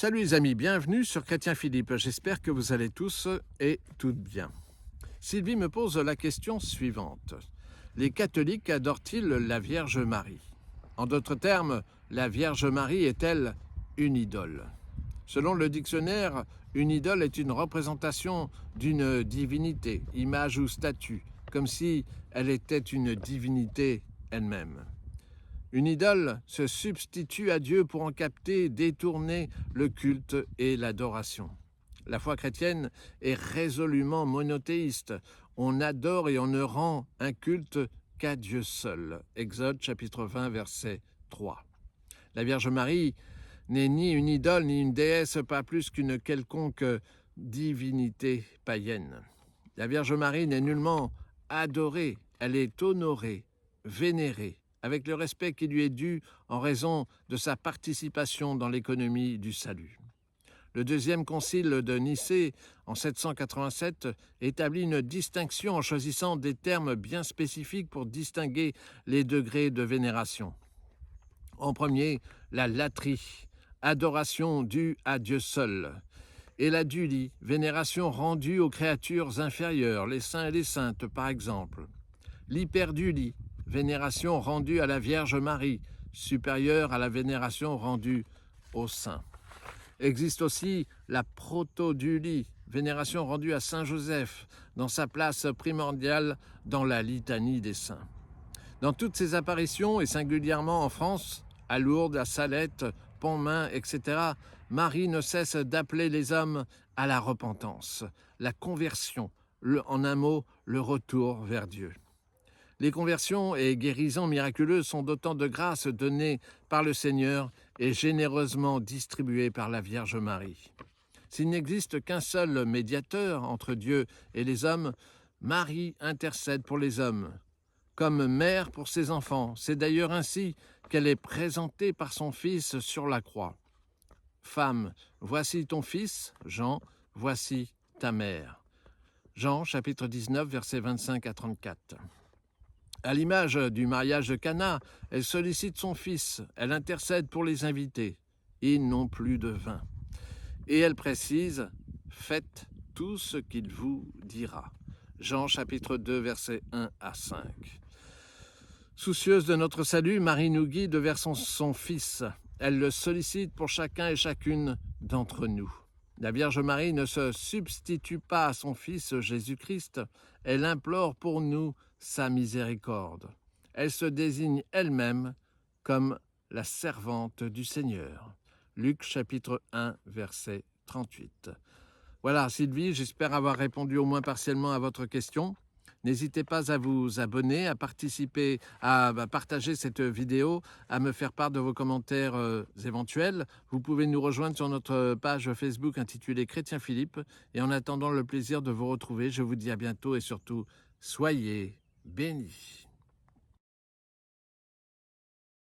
Salut les amis, bienvenue sur Chrétien Philippe. J'espère que vous allez tous et toutes bien. Sylvie me pose la question suivante. Les catholiques adorent-ils la Vierge Marie? En d'autres termes, la Vierge Marie est-elle une idole? Selon le dictionnaire, une idole est une représentation d'une divinité, image ou statue, comme si elle était une divinité elle-même. Une idole se substitue à Dieu pour en capter, détourner le culte et l'adoration. La foi chrétienne est résolument monothéiste. On adore et on ne rend un culte qu'à Dieu seul. Exode chapitre 20, verset 3. La Vierge Marie n'est ni une idole ni une déesse, pas plus qu'une quelconque divinité païenne. La Vierge Marie n'est nullement adorée, elle est honorée, vénérée, avec le respect qui lui est dû en raison de sa participation dans l'économie du salut. Le deuxième concile de Nicée, en 787, établit une distinction en choisissant des termes bien spécifiques pour distinguer les degrés de vénération. En premier, la latrie, adoration due à Dieu seul, et la dulie, vénération rendue aux créatures inférieures, les saints et les saintes par exemple. L'hyperdulie, vénération rendue à la Vierge Marie, supérieure à la vénération rendue aux saints. Existe aussi la protodulie, vénération rendue à Saint Joseph, dans sa place primordiale dans la litanie des saints. Dans toutes ces apparitions, et singulièrement en France, à Lourdes, à Salette, Pontmain, etc., Marie ne cesse d'appeler les hommes à la repentance, la conversion, en un mot, le retour vers Dieu. Les conversions et guérisons miraculeuses sont d'autant de grâces données par le Seigneur et généreusement distribuées par la Vierge Marie. S'il n'existe qu'un seul médiateur entre Dieu et les hommes, Marie intercède pour les hommes, comme mère pour ses enfants. C'est d'ailleurs ainsi qu'elle est présentée par son Fils sur la croix. « Femme, voici ton fils, Jean, voici ta mère. » Jean, chapitre 19, versets 25 à 34. À l'image du mariage de Cana, elle sollicite son fils, elle intercède pour les invités. Ils n'ont plus de vin. Et elle précise « Faites tout ce qu'il vous dira ». Jean chapitre 2, versets 1 à 5. Soucieuse de notre salut, Marie nous guide vers son Fils. Elle le sollicite pour chacun et chacune d'entre nous. La Vierge Marie ne se substitue pas à son Fils Jésus-Christ, elle implore pour nous sa miséricorde. Elle se désigne elle-même comme la servante du Seigneur. Luc chapitre 1, verset 38. Voilà Sylvie, j'espère avoir répondu au moins partiellement à votre question. N'hésitez pas à vous abonner, à participer, à partager cette vidéo, à me faire part de vos commentaires éventuels. Vous pouvez nous rejoindre sur notre page Facebook intitulée Chrétien Philippe. Et en attendant le plaisir de vous retrouver, je vous dis à bientôt et surtout, soyez bénis.